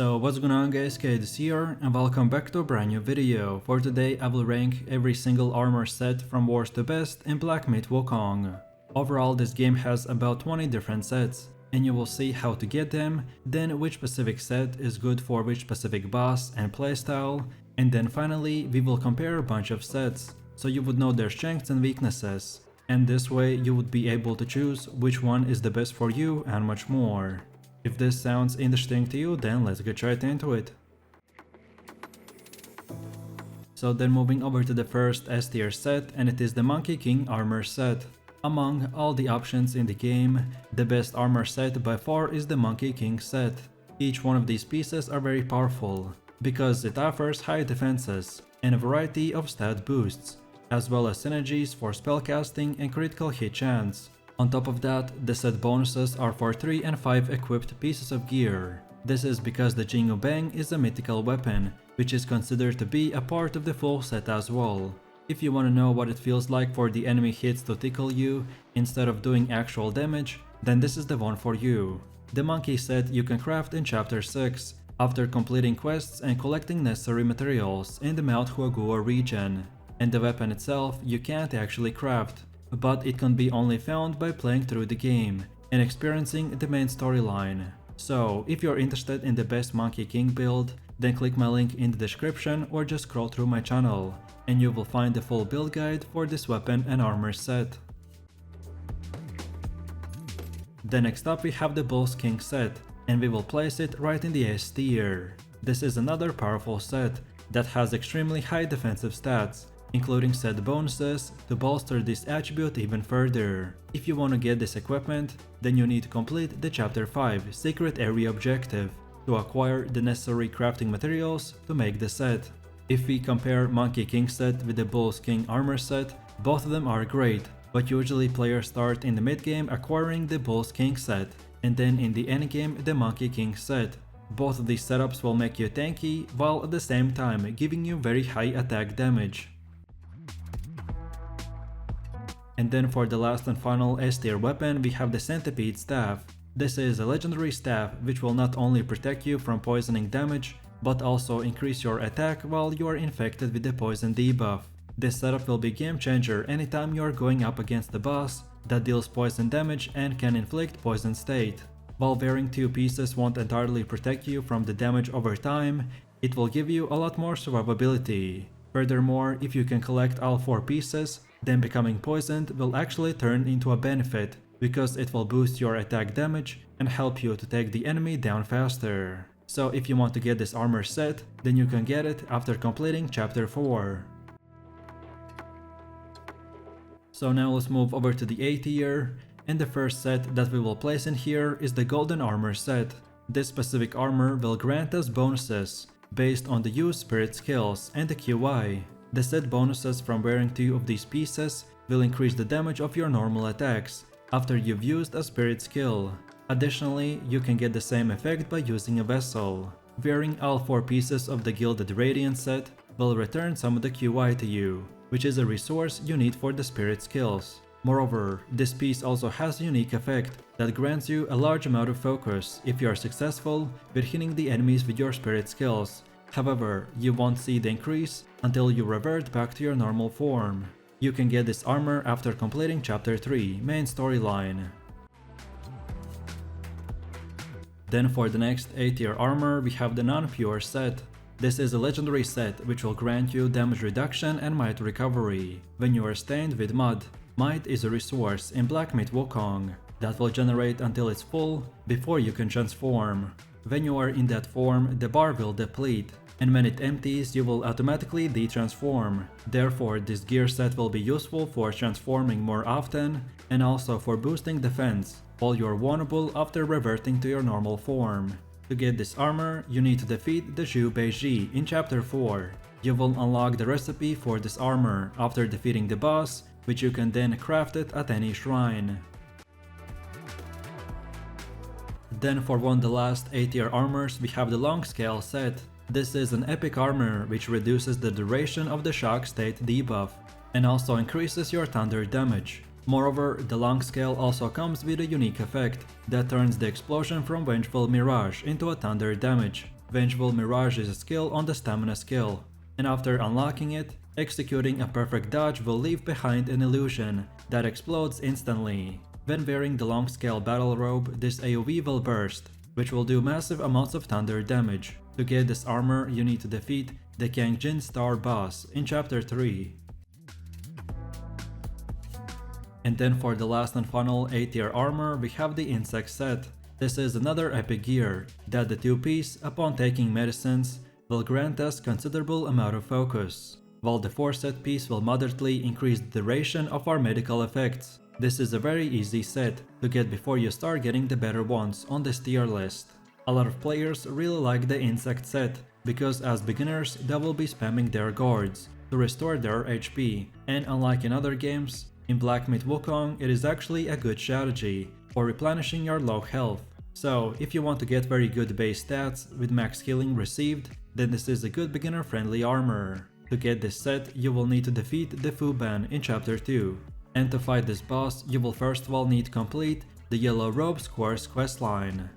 So what's going on guys, Kades here and welcome back to a brand new video. For today I will rank every single armor set from worst to best in Black Myth Wukong. Overall this game has about 20 different sets and you will see how to get them, then which specific set is good for which specific boss and playstyle, and then finally we will compare a bunch of sets so you would know their strengths and weaknesses, and this way you would be able to choose which one is the best for you and much more. If this sounds interesting to you, then let's get right into it. So then moving over to the first S tier set, and it is the Monkey King armor set. Among all the options in the game, the best armor set by far is the Monkey King set. Each one of these pieces are very powerful, because it offers high defenses and a variety of stat boosts, as well as synergies for spellcasting and critical hit chance. On top of that, the set bonuses are for 3 and 5 equipped pieces of gear. This is because the Jingu Bang is a mythical weapon, which is considered to be a part of the full set as well. If you want to know what it feels like for the enemy hits to tickle you instead of doing actual damage, then this is the one for you. The monkey set you can craft in chapter 6, after completing quests and collecting necessary materials in the Mount Huaguo region. And the weapon itself you can't actually craft, but it can be only found by playing through the game and experiencing the main storyline. So if you're interested in the best Monkey King build, then click my link in the description or just scroll through my channel and you will find the full build guide for this weapon and armor set. Then next up we have the Bulls King set, and we will place it right in the S tier. This is another powerful set that has extremely high defensive stats, including set bonuses to bolster this attribute even further. If you want to get this equipment, then you need to complete the chapter 5 secret area objective to acquire the necessary crafting materials to make the set. If we compare Monkey King set with the Bulls King armor set, both of them are great, but usually players start in the mid game acquiring the Bulls King set and then in the end game the Monkey King set. Both of these setups will make you tanky while at the same time giving you very high attack damage. And then for the last and final S tier weapon we have the Centipede staff. This is a legendary staff which will not only protect you from poisoning damage, but also increase your attack while you are infected with the poison debuff. This setup will be game changer anytime you are going up against the boss that deals poison damage and can inflict poison state. While wearing 2 pieces won't entirely protect you from the damage over time, it will give you a lot more survivability. Furthermore, if you can collect all 4 pieces, then becoming poisoned will actually turn into a benefit, because it will boost your attack damage and help you to take the enemy down faster. So if you want to get this armor set, then you can get it after completing chapter 4. So now let's move over to the A tier, and the first set that we will place in here is the Golden Armor set. This specific armor will grant us bonuses based on the use spirit skills and the QI. The set bonuses from wearing 2 of these pieces will increase the damage of your normal attacks after you've used a spirit skill. Additionally, you can get the same effect by using a vessel. Wearing all 4 pieces of the Gilded Radiant set will return some of the QI to you, which is a resource you need for the spirit skills. Moreover, this piece also has a unique effect that grants you a large amount of focus if you are successful with hitting the enemies with your spirit skills. However, you won't see the increase until you revert back to your normal form. You can get this armor after completing chapter 3 main storyline. Then for the next A tier armor we have the Non-Pure set. This is a legendary set which will grant you damage reduction and might recovery when you are stained with mud. Might is a resource in Black Myth Wukong that will generate until it's full before you can transform. When you are in that form, the bar will deplete, and when it empties you will automatically de-transform. Therefore this gear set will be useful for transforming more often and also for boosting defense while you are vulnerable after reverting to your normal form. To get this armor, you need to defeat the Zhu Beiji in chapter 4. You will unlock the recipe for this armor after defeating the boss, which you can then craft it at any shrine. Then for one of the last A tier armors we have the Loongscale set. This is an epic armor which reduces the duration of the shock state debuff and also increases your thunder damage. Moreover, the Loongscale also comes with a unique effect that turns the explosion from Vengeful Mirage into a thunder damage. Vengeful Mirage is a skill on the stamina skill, and after unlocking it, executing a perfect dodge will leave behind an illusion that explodes instantly. When wearing the Loongscale battle robe, this AoE will burst, which will do massive amounts of thunder damage. To get this armor, you need to defeat the Kangjin Star boss in chapter 3. And then for the last and final A tier armor, we have the Insect set. This is another epic gear that the 2-piece, upon taking medicines, will grant us considerable amount of focus, while the 4-set piece will moderately increase the duration of our medical effects. This is a very easy set to get before you start getting the better ones on this tier list. A lot of players really like the Insect set, because as beginners they will be spamming their guards to restore their HP, and unlike in other games, in Black Myth Wukong it is actually a good strategy for replenishing your low health. So if you want to get very good base stats with max healing received, then this is a good beginner friendly armor. To get this set, you will need to defeat the Fuban in chapter 2. And to fight this boss, you will first of all need to complete the Yellow Robe Square's questline.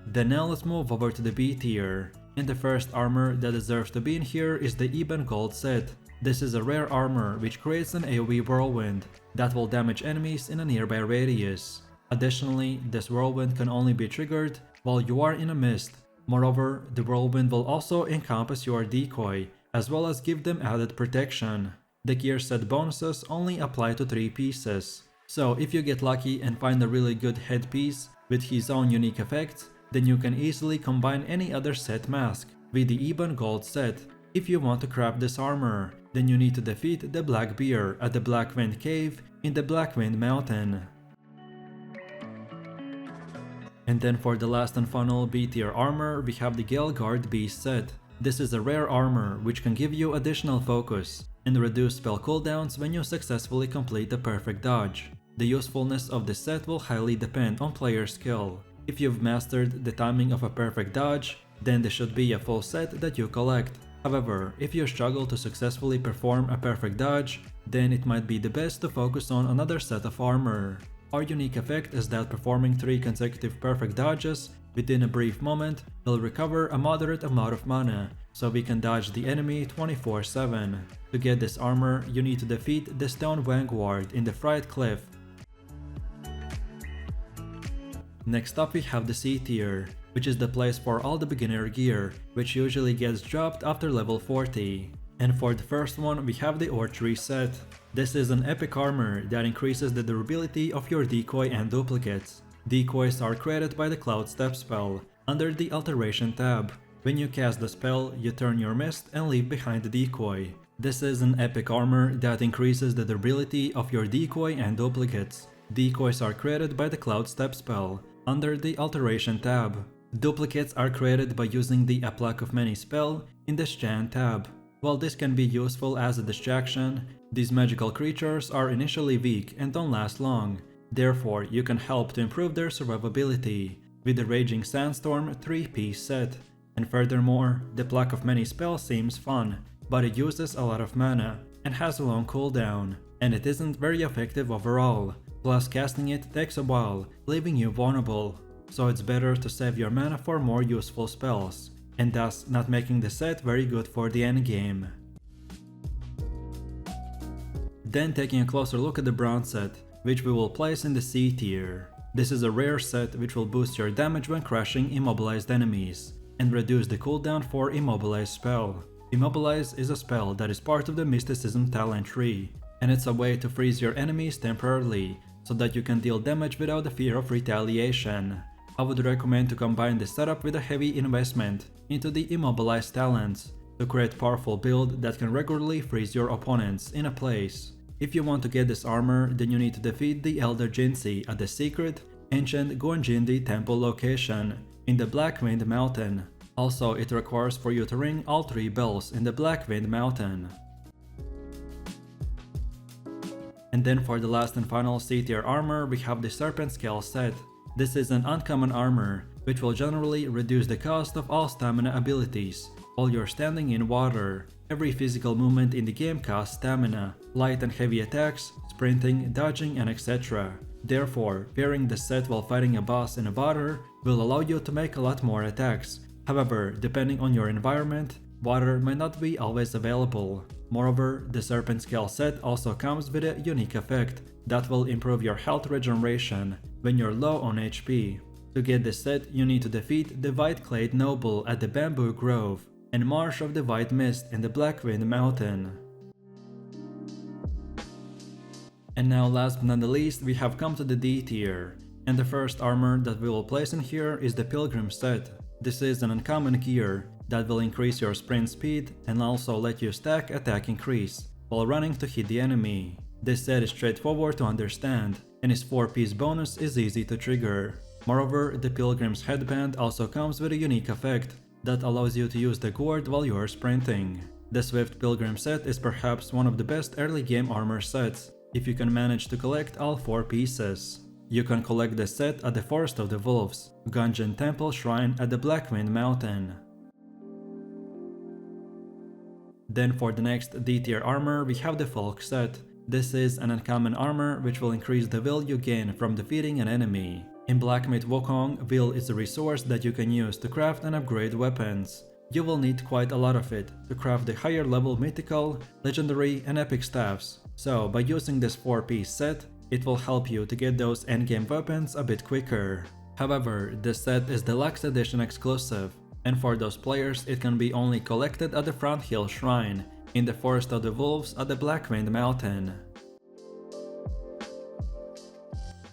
Then now let's move over to the B tier. And the first armor that deserves to be in here is the Ebongold set. This is a rare armor which creates an AoE whirlwind that will damage enemies in a nearby radius. Additionally, this whirlwind can only be triggered while you are in a mist. Moreover, the whirlwind will also encompass your decoy, as well as give them added protection. The gear set bonuses only apply to 3 pieces. So if you get lucky and find a really good headpiece with his own unique effects, then you can easily combine any other set mask with the Ebongold set. If you want to craft this armor, then you need to defeat the Black Bear at the Blackwind Cave in the Blackwind Mountain. And then for the last and final B tier armor, we have the Galeguard Beast set. This is a rare armor which can give you additional focus and reduce spell cooldowns when you successfully complete the perfect dodge. The usefulness of this set will highly depend on player skill. If you've mastered the timing of a perfect dodge, then this should be a full set that you collect. However, if you struggle to successfully perform a perfect dodge, then it might be the best to focus on another set of armor. Our unique effect is that performing 3 consecutive perfect dodges within a brief moment will recover a moderate amount of mana, so we can dodge the enemy 24/7. To get this armor, you need to defeat the Stone Vanguard in the Fright Cliff. Next up we have the C tier, which is the place for all the beginner gear, which usually gets dropped after level 40. And for the first one we have the Ochre set. This is an epic armor that increases the durability of your decoy and duplicates. Decoys are created by the Cloud Step spell under the Alteration tab. When you cast the spell, you turn your mist and leave behind the decoy. This is an epic armor that increases the durability of your decoy and duplicates. Decoys are created by the Cloud Step spell under the Alteration tab. Duplicates are created by using the A Plague of Many spell in the Scan tab. While this can be useful as a distraction, these magical creatures are initially weak and don't last long. Therefore, you can help to improve their survivability with the Raging Sandstorm 3-piece set. And furthermore, the Plague of Many spell seems fun, but it uses a lot of mana and has a long cooldown, and it isn't very effective overall. Plus, casting it takes a while, leaving you vulnerable. So it's better to save your mana for more useful spells, and thus not making the set very good for the endgame. Then taking a closer look at the Bronze set, which we will place in the C tier. This is a rare set which will boost your damage when crushing immobilized enemies, and reduce the cooldown for Immobilize spell. Immobilize is a spell that is part of the Mysticism talent tree, and it's a way to freeze your enemies temporarily, so that you can deal damage without the fear of retaliation. I would recommend to combine this setup with a heavy investment into the Immobilize talents, to create powerful build that can regularly freeze your opponents in a place. If you want to get this armor, then you need to defeat the Elder Jinzi at the secret, ancient Guanjindi temple location in the Blackwind Mountain. Also, it requires for you to ring all 3 bells in the Blackwind Mountain. And then for the last and final C tier armor, we have the Serpentscale set. This is an uncommon armor, which will generally reduce the cost of all stamina abilities while you're standing in water. Every physical movement in the game costs stamina, light and heavy attacks, sprinting, dodging, and etc. Therefore, pairing the set while fighting a boss in water will allow you to make a lot more attacks. However, depending on your environment, water might not be always available. Moreover, the Serpentscale set also comes with a unique effect that will improve your health regeneration when you're low on HP. To get this set, you need to defeat the White Clade Noble at the Bamboo Grove and Marsh of the White Mist in the Blackwind Mountain. And now last but not the least, we have come to the D tier. And the first armor that we will place in here is the Pilgrim set. This is an uncommon gear that will increase your sprint speed and also let you stack attack increase while running to hit the enemy. This set is straightforward to understand and its 4-piece bonus is easy to trigger. Moreover, the Pilgrim's headband also comes with a unique effect that allows you to use the gourd while you are sprinting. The Swift Pilgrim set is perhaps one of the best early game armor sets if you can manage to collect all 4 pieces. You can collect the set at the Forest of the Wolves, Gungeon Temple Shrine at the Blackwind Mountain. Then for the next D tier armor we have the Folk set. This is an uncommon armor which will increase the will you gain from defeating an enemy. In Black Myth Wukong, will is a resource that you can use to craft and upgrade weapons. You will need quite a lot of it to craft the higher level mythical, legendary and epic staffs. So by using this 4-piece set, it will help you to get those endgame weapons a bit quicker. However, this set is Deluxe Edition exclusive, and for those players it can be only collected at the Front Hill Shrine, in the Forest of the Wolves at the Blackwind Mountain.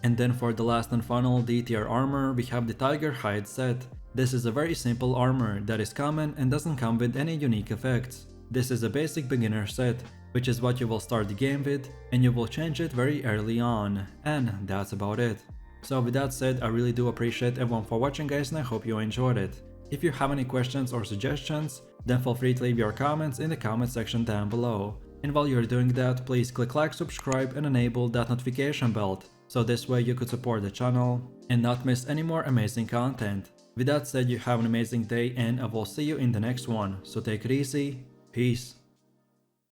And then for the last and final D tier armor we have the Tiger Hide set. This is a very simple armor that is common and doesn't come with any unique effects. This is a basic beginner set, which is what you will start the game with, and you will change it very early on. And that's about it. So with that said, I really do appreciate everyone for watching guys, and I hope you enjoyed it. If you have any questions or suggestions, then feel free to leave your comments in the comment section down below. And while you're doing that, please click like, subscribe and enable that notification bell, so this way you could support the channel and not miss any more amazing content. With that said, you have an amazing day and I will see you in the next one, so take it easy, peace.